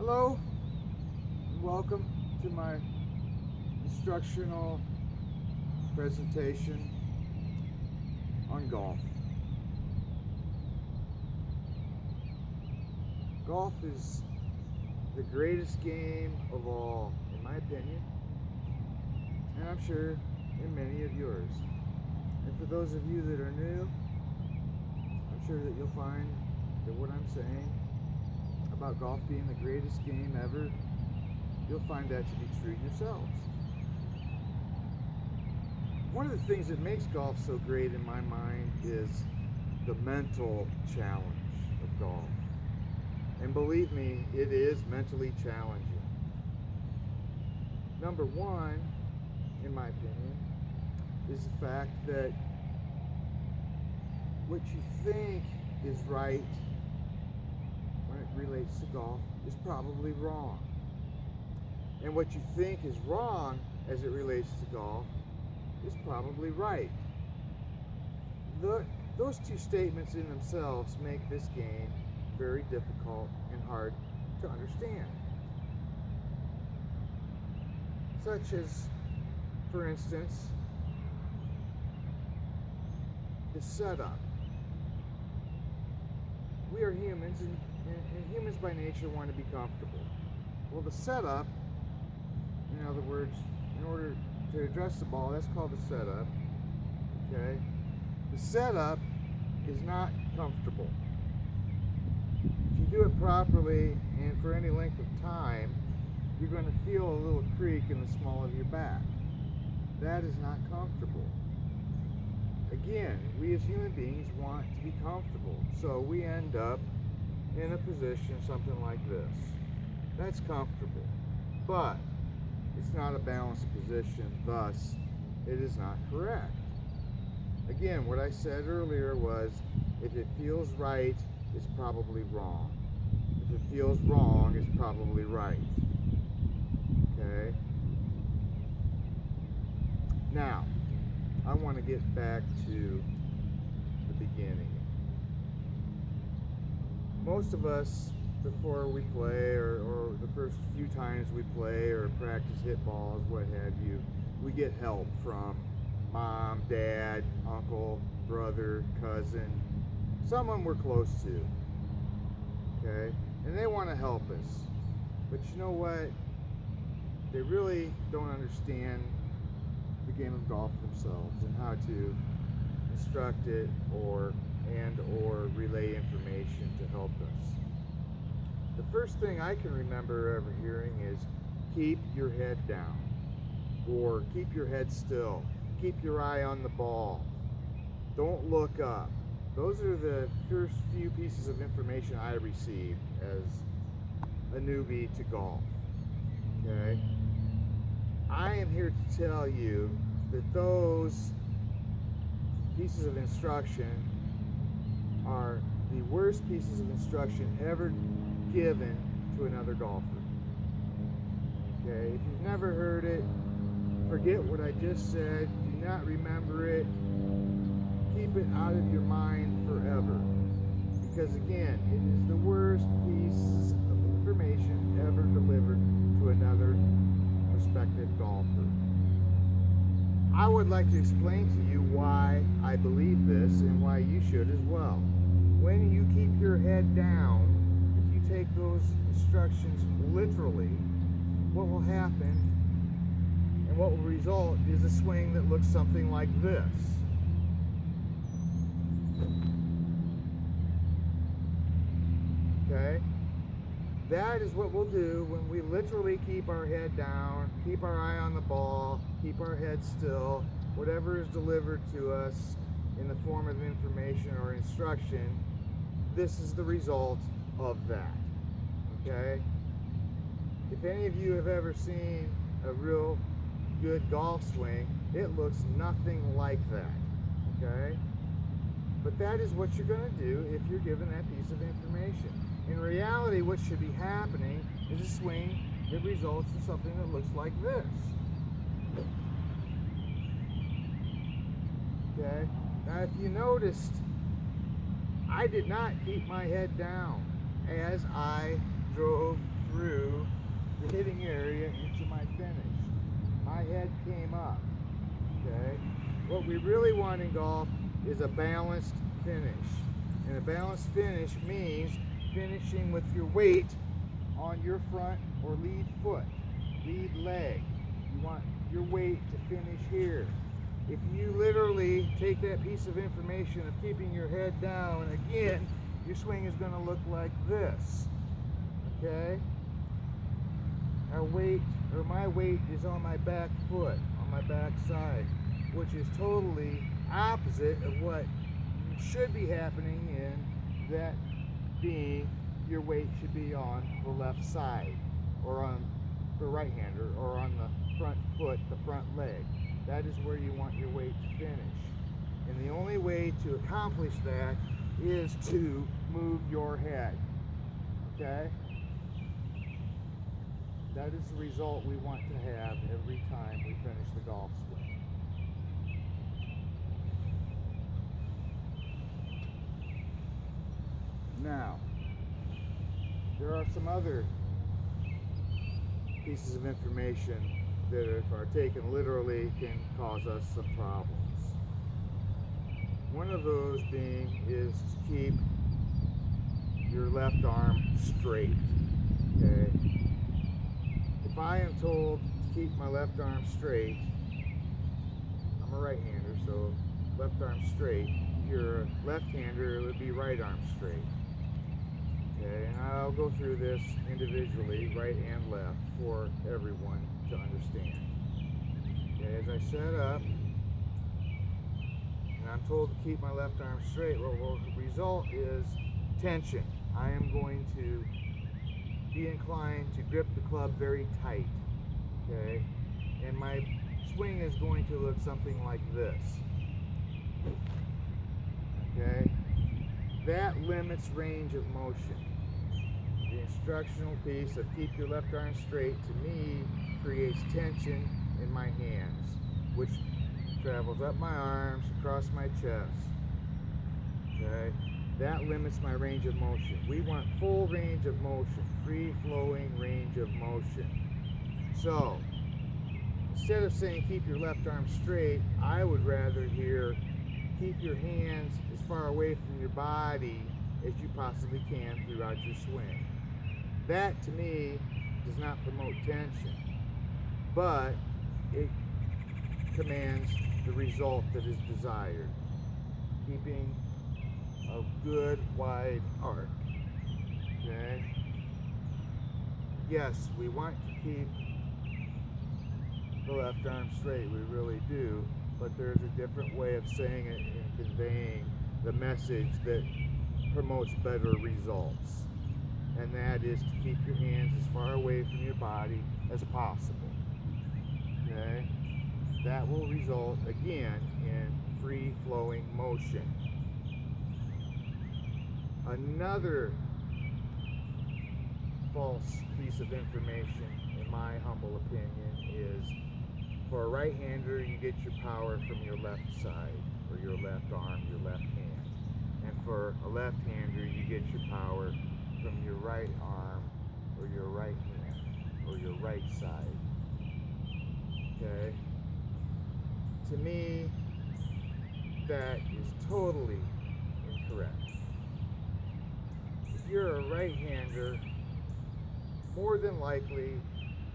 Hello, and welcome to my instructional presentation on golf. Golf is the greatest game of all, in my opinion, and I'm sure in many of yours. And for those of you that are new, I'm sure that you'll find that what I'm saying about golf being the greatest game ever, you'll find that to be true yourselves. One of the things that makes golf so great in my mind is the mental challenge of golf. And believe me, it is mentally challenging. Number one, in my opinion, is the fact that what you think is right when it relates to golf is probably wrong. And what you think is wrong as it relates to golf is probably right. Those two statements in themselves make this game very difficult and hard to understand. Such as, for instance, the setup. We are humans, and humans by nature want to be comfortable. Well, the setup, in other words, in order to address the ball, that's called the setup. Okay? The setup is not comfortable. If you do it properly and for any length of time, you're going to feel a little creak in the small of your back. That is not comfortable. Again, we as human beings want to be comfortable, so we end up in a position something like this. That's comfortable, but it's not a balanced position, thus it is not correct. Again, what I said earlier was, if it feels right, it's probably wrong. If it feels wrong, it's probably right. Okay? Now, I want to get back to the beginning. Most of us, before we play, or the first few times we play or practice hit balls, what have you, we get help from mom, dad, uncle, brother, cousin, someone we're close to. Okay? And they want to help us. But you know what? They really don't understand the game of golf themselves and how to instruct it or relay information to help us. The first thing I can remember ever hearing is keep your head down, or keep your head still, keep your eye on the ball, don't look up. Those are the first few pieces of information I received as a newbie to golf. Okay? I am here to tell you that those pieces of instruction are the worst pieces of instruction ever given to another golfer. Okay, if you've never heard it, forget what I just said. Do not remember it. Keep it out of your mind forever. Because again, it is the worst piece of information ever delivered to another prospective golfer. I would like to explain to you why I believe this and why you should as well. When you keep your head down, if you take those instructions literally, what will happen and what will result is a swing that looks something like this. Okay? That is what we'll do when we literally keep our head down, keep our eye on the ball, keep our head still. Whatever is delivered to us in the form of information or instruction, this is the result of that. Okay? If any of you have ever seen a real good golf swing, it looks nothing like that. Okay? But that is what you're going to do if you're given that piece of information. In reality, what should be happening is a swing that results in something that looks like this. Okay? Now, if you noticed, I did not keep my head down as I drove through the hitting area into my finish. My head came up, okay? What we really want in golf is a balanced finish. And a balanced finish means finishing with your weight on your front or lead foot, lead leg. You want your weight to finish here. If you literally take that piece of information of keeping your head down, again, your swing is going to look like this, okay? Our weight, or my weight, is on my back foot, on my back side, which is totally opposite of what should be happening, in that being your weight should be on the left side, or on the right-hander, or on the front foot, the front leg. That is where you want your weight to finish. And the only way to accomplish that is to move your head, okay? That is the result we want to have every time we finish the golf swing. Now, there are some other pieces of information that, if are taken literally, can cause us some problems. One of those being is to keep your left arm straight, okay? If I am told to keep my left arm straight, I'm a right-hander, so left arm straight. If you're a left-hander, it would be right arm straight. Okay, and I'll go through this individually, right and left, for everyone to understand. Okay, as I set up, and I'm told to keep my left arm straight, what will result is tension. I am going to be inclined to grip the club very tight, okay? And my swing is going to look something like this, okay? That limits range of motion. The instructional piece of keep your left arm straight, to me, creates tension in my hands, which travels up my arms, across my chest, okay? That limits my range of motion. We want full range of motion, free-flowing range of motion. So, instead of saying keep your left arm straight, I would rather hear keep your hands as far away from your body as you possibly can throughout your swing. That, to me, does not promote tension, but it commands the result that is desired. Keeping a good wide arc, okay? Yes, we want to keep the left arm straight, we really do, but there's a different way of saying it and conveying the message that promotes better results, and that is to keep your hands as far away from your body as possible, okay? That will result, again, in free-flowing motion. Another false piece of information, in my humble opinion, is for a right-hander, you get your power from your left side, or your left arm, your left hand. And for a left-hander, you get your power from your right arm, or your right hand, or your right side. Okay? To me, that is totally incorrect. If you're a right-hander, more than likely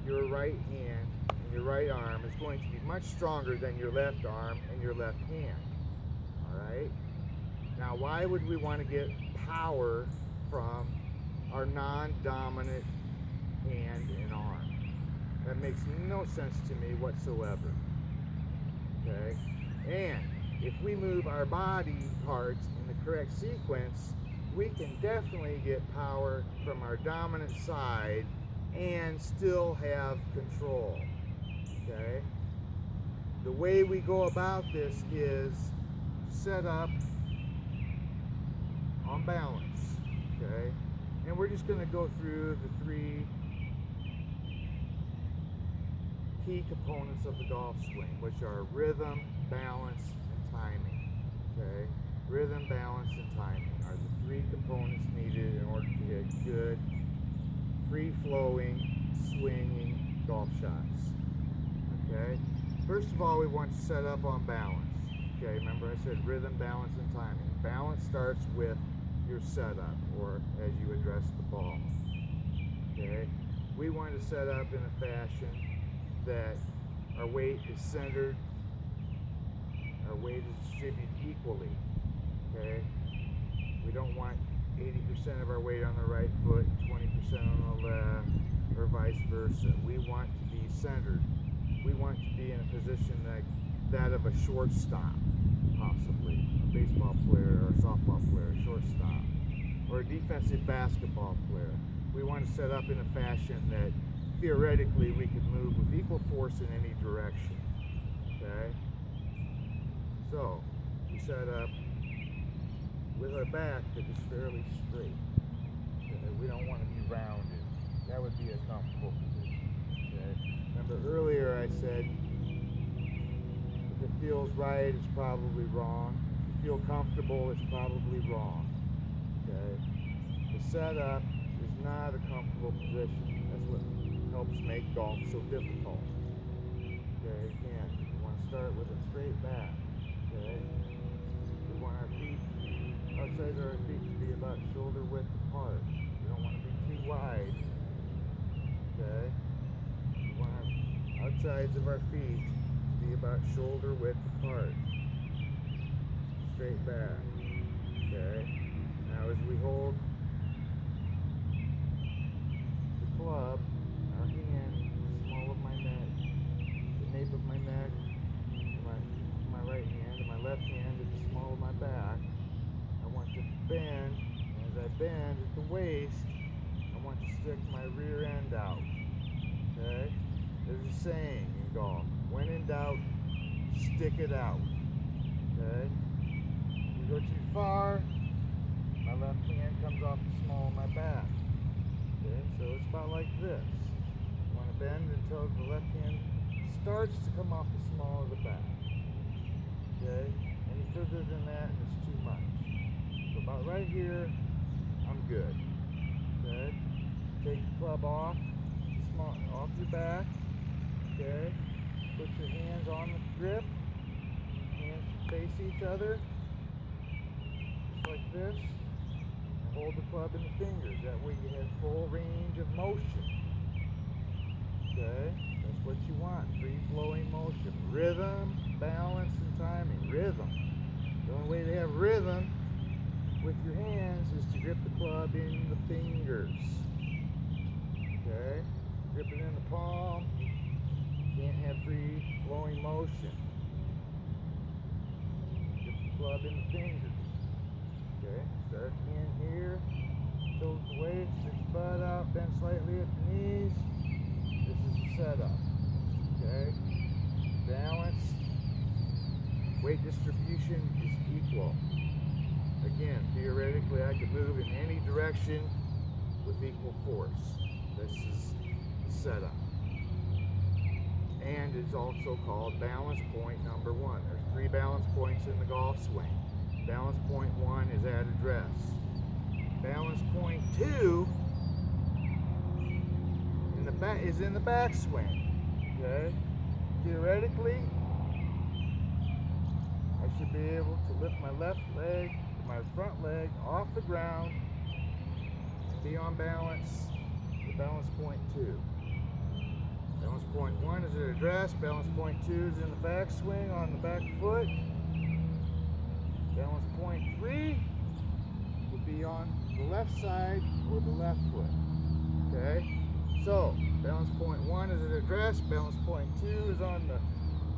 your right hand and your right arm is going to be much stronger than your left arm and your left hand. Alright? Now, why would we want to get power from our non-dominant hand and arm? That makes no sense to me whatsoever. Okay? And if we move our body parts in the correct sequence, we can definitely get power from our dominant side and still have control. Okay? The way we go about this is set up on balance. Okay? And we're just going to go through the three key components of the golf swing, which are rhythm, balance, and timing. Okay? Rhythm, balance, and timing are the three components needed in order to get good, free-flowing, swinging golf shots. Okay? First of all, we want to set up on balance. Okay, remember I said rhythm, balance, and timing. Balance starts with your setup, or as you address the ball. Okay? We want to set up in a fashion that our weight is centered, our weight is distributed equally. Okay? We don't want 80% of our weight on the right foot, 20% on the left, or vice versa. We want to be centered. We want to be in a position like that of a shortstop, possibly a baseball player or a softball player, a shortstop, or a defensive basketball player. We want to set up in a fashion that theoretically we could move with equal force in any direction. Okay? So we set up with our back that is fairly straight. Okay? We don't want to be rounded. That would be a comfortable position. Okay? Remember earlier I said if it feels right, it's probably wrong. If you feel comfortable, it's probably wrong. Okay? The setup is not a comfortable position. That's what helps make golf so difficult. Okay, again, we want to start with a straight back. Okay? We want our feet, outsides of our feet to be about shoulder width apart. We don't want to be too wide. Okay? We want our outsides of our feet to be about shoulder width apart. Straight back. Okay? Now as we hold the club, our hand, the small of my neck, the nape of my neck, my right hand, and my left hand at the small of my back, I want to bend, and as I bend at the waist, I want to stick my rear end out. Okay? There's a saying in golf, when in doubt, stick it out. Okay? If we go too far, my left hand comes off the small of my back. Okay? So it's about like this. You want to bend until the left hand starts to come off the small of the back. Okay? Any further than that, it's too much. So about right here, I'm good. Okay? Take the club off your back. Okay? Put your hands on the grip. Hands face each other. Just like this. And hold the club in the fingers. That way you have full range of motion. Okay? That's what you want. Free-flowing motion. Rhythm, balance, and timing. Rhythm. The only way to have rhythm with your hands is to grip the club in the fingers. Okay? Grip it in the palm. You can't have free-flowing motion. Grip the club in the fingers. Okay? Start again here. Tilt the waist, stick the butt out, bend slightly at the knees. This is the setup. Okay? Balance. Weight distribution is equal. Again, theoretically, I could move in any direction with equal force. This is the setup. And it's also called balance point number 1. There's 3 balance points in the golf swing. Balance point 1 is at address. Balance point 2 is in the backswing. Okay? Theoretically, I should be able to lift my left leg, my front leg off the ground and be on balance with balance point 2. Balance point 1 is at address, balance point 2 is in the backswing on the back foot. Balance point 3 would be on the left side or the left foot. Okay? So, balance point 1 is at address, balance point 2 is on the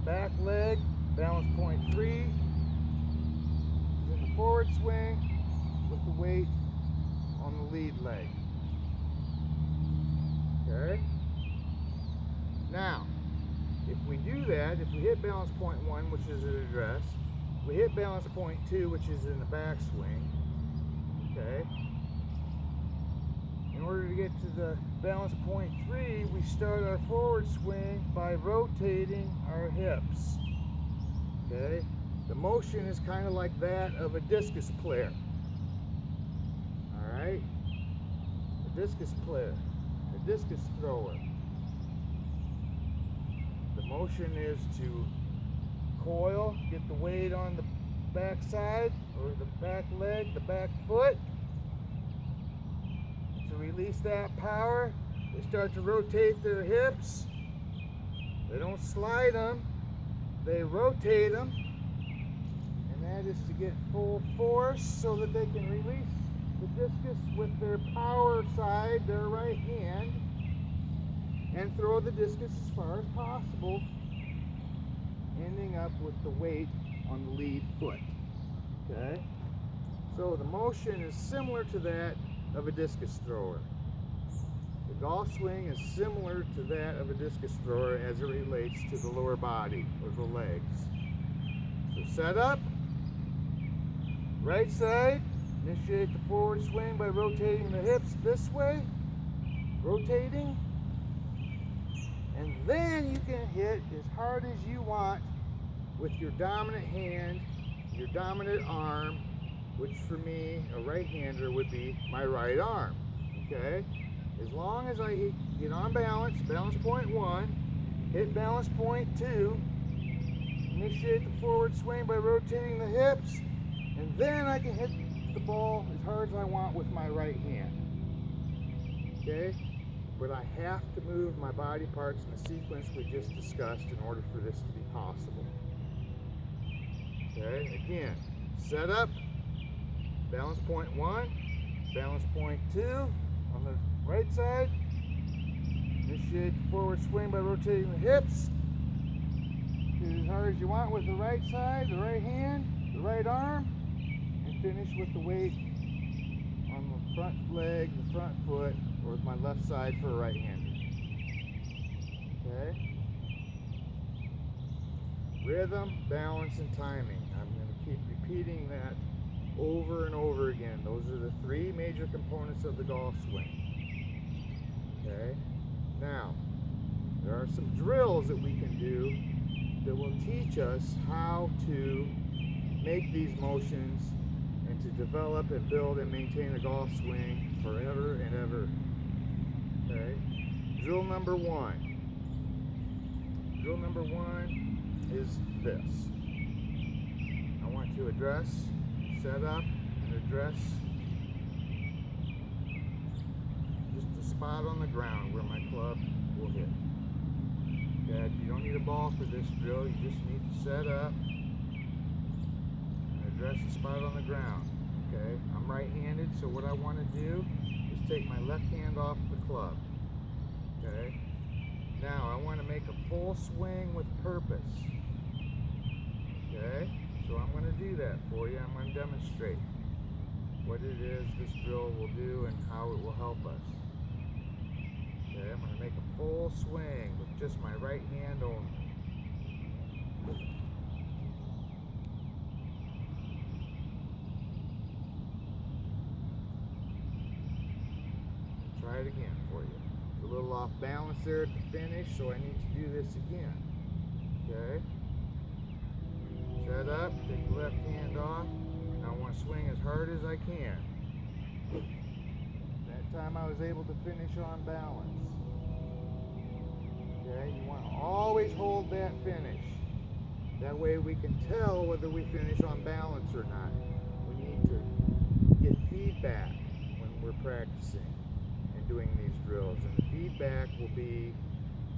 back leg, balance point 3 is in the forward swing with the weight on the lead leg. Okay? Now, if we do that, if we hit balance point 1, which is at address, we hit balance point 2, which is in the backswing, okay? In order to get to the balance point 3, we start our forward swing by rotating our hips, okay? The motion is kind of like that of a discus player, all right? A discus player. a discus thrower. The motion is to coil, get the weight on the back side or the back leg, the back foot. To release that power, they start to rotate their hips. They don't slide them, they rotate them. And that is to get full force so that they can release the discus with their power side, their right hand, and throw the discus as far as possible, ending up with the weight on the lead foot. Okay? So the motion is similar to that of a discus thrower. The golf swing is similar to that of a discus thrower as it relates to the lower body or the legs. So set up, right side, initiate the forward swing by rotating the hips this way, rotating, and then you can hit as hard as you want with your dominant hand, your dominant arm, which for me, a right-hander, would be my right arm. Okay? As long as I get on balance, balance point 1, hit balance point 2, initiate the forward swing by rotating the hips, and then I can hit the ball as hard as I want with my right hand. Okay? But I have to move my body parts in the sequence we just discussed in order for this to be possible. Okay? Again, set up, balance point 1, balance point 2 on the right side, initiate the forward swing by rotating the hips, hit as hard as you want with the right side, the right hand, the right arm, and finish with the weight on the front leg, the front foot, or with my left side for a right-hander. Okay? Rhythm, balance, and timing. I'm going to keep repeating that over and over again. Those are the three major components of the golf swing. Okay? Now, there are some drills that we can do that will teach us how to make these motions and to develop and build and maintain a golf swing forever and ever. Okay? Drill number 1. Drill number 1 is this. I want to address, set up, and address just a spot on the ground where my club will hit. Okay? You don't need a ball for this drill, you just need to set up and address the spot on the ground. Okay? I'm right-handed, so what I want to do is take my left hand off the club. Okay? Now I want to make a full swing with purpose. Okay? So I'm going to do that for you. I'm going to demonstrate what it is this drill will do and how it will help us. Okay? I'm going to make a full swing with just my right hand only. Try it again for you. A little off balance there at the finish, so I need to do this again. Okay? Set up, take the left hand off. Now I want to swing as hard as I can. That time I was able to finish on balance. Okay? You want to always hold that finish. That way we can tell whether we finish on balance or not. We need to get feedback when we're practicing and doing these drills. And the feedback will be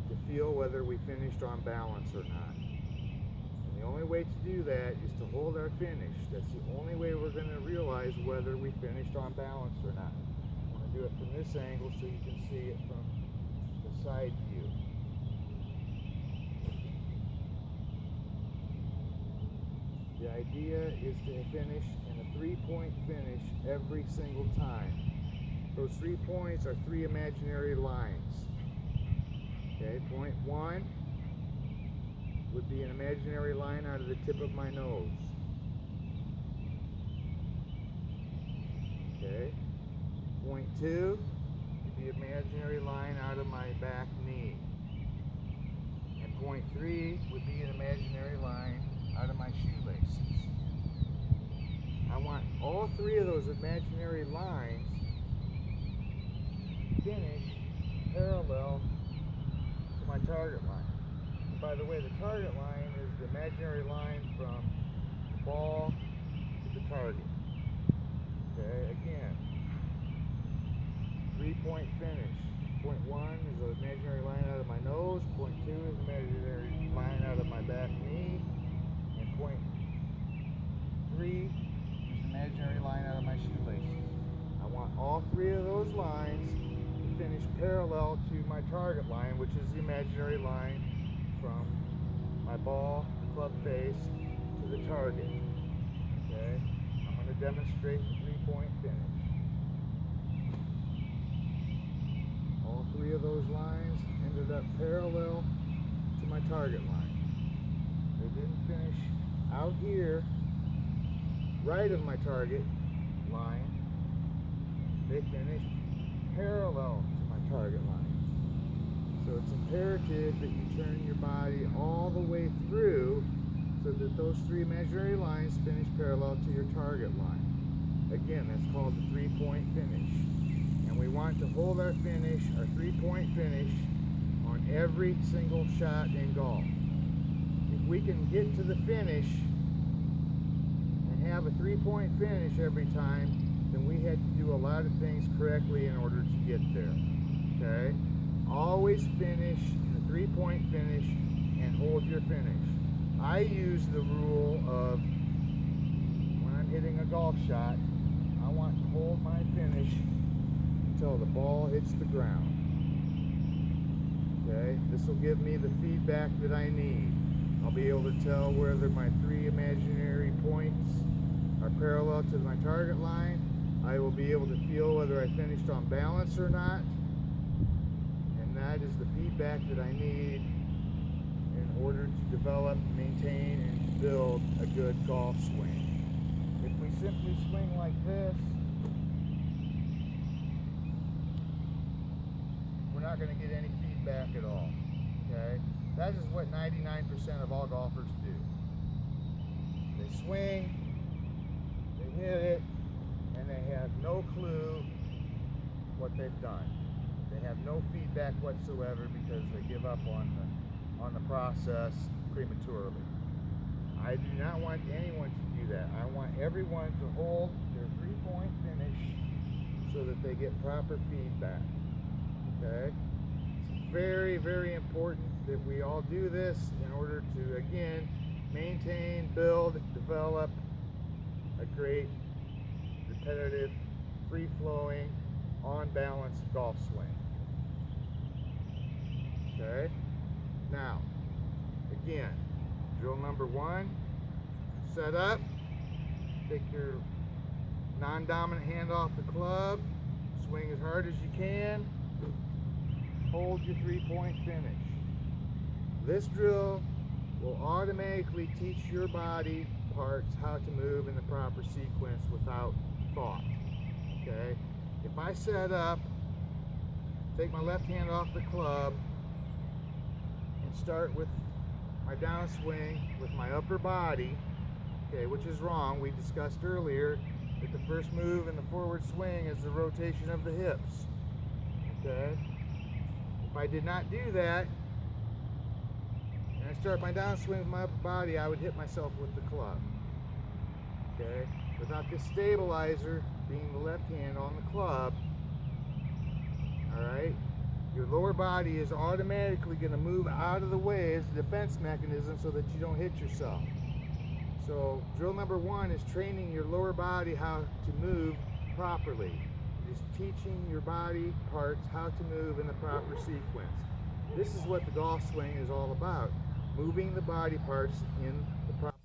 to feel whether we finished on balance or not. And the only way to do that is to hold our finish. That's the only way we're going to realize whether we finished on balance or not. I'm going to do it from this angle so you can see it from the side view. The idea is to finish in a 3-point finish every single time. Those 3 points are 3 imaginary lines. Okay, point 1 would be an imaginary line out of the tip of my nose. Okay, point 2 would be an imaginary line out of my back knee. And point 3 would be an imaginary line out of my shoelaces. I want all 3 of those imaginary lines finished target line. And by the way, the target line is the imaginary line from the ball to the target. Okay, again, 3-point finish. Point 1 is an imaginary line out of my nose. Point 2 is an imaginary line out of my back knee. And point 3 is an imaginary line out of my shoelaces. I want all 3 of those lines to finish parallel to my target line, which is the imaginary line from my ball, club face, to the target. Okay? I'm going to demonstrate the 3-point finish. All 3 of those lines ended up parallel to my target line. They didn't finish out here, right of my target line. They finished parallel to my target line. So it's imperative that you turn your body all the way through so that those 3 imaginary lines finish parallel to your target line. Again, that's called the 3-point finish. And we want to hold our finish, our 3-point finish, on every single shot in golf. If we can get to the finish and have a 3-point finish every time, then we had to do a lot of things correctly in order to get there. Okay? Always finish in the 3-point finish and hold your finish. I use the rule of when I'm hitting a golf shot, I want to hold my finish until the ball hits the ground. Okay? This will give me the feedback that I need. I'll be able to tell whether my 3 imaginary points are parallel to my target line. I will be able to feel whether I finished on balance or not. And that is the feedback that I need in order to develop, maintain, and build a good golf swing. If we simply swing like this, we're not going to get any feedback at all. Okay? That is what 99% of all golfers do. They swing, they hit it, and they have no clue what they've done. They have no feedback whatsoever because they give up on the process prematurely. I do not want anyone to do that. I want everyone to hold their 3-point finish so that they get proper feedback. Okay? It's very, very important that we all do this in order to, again, maintain, build, develop a great, repetitive, free-flowing, on-balance golf swing. Okay? Now, again, drill number 1, set up, take your non-dominant hand off the club, swing as hard as you can, hold your 3-point finish. This drill will automatically teach your body parts how to move in the proper sequence without thought. Okay? If I set up, take my left hand off the club, and start with my downswing with my upper body, okay, which is wrong. We discussed earlier that the first move in the forward swing is the rotation of the hips. Okay? If I did not do that, and I start my downswing with my upper body, I would hit myself with the club. Okay? Without this stabilizer being the left hand on the club, alright, your lower body is automatically going to move out of the way as a defense mechanism so that you don't hit yourself. So drill number 1 is training your lower body how to move properly. It is teaching your body parts how to move in the proper sequence. This is what the golf swing is all about. Moving the body parts in the proper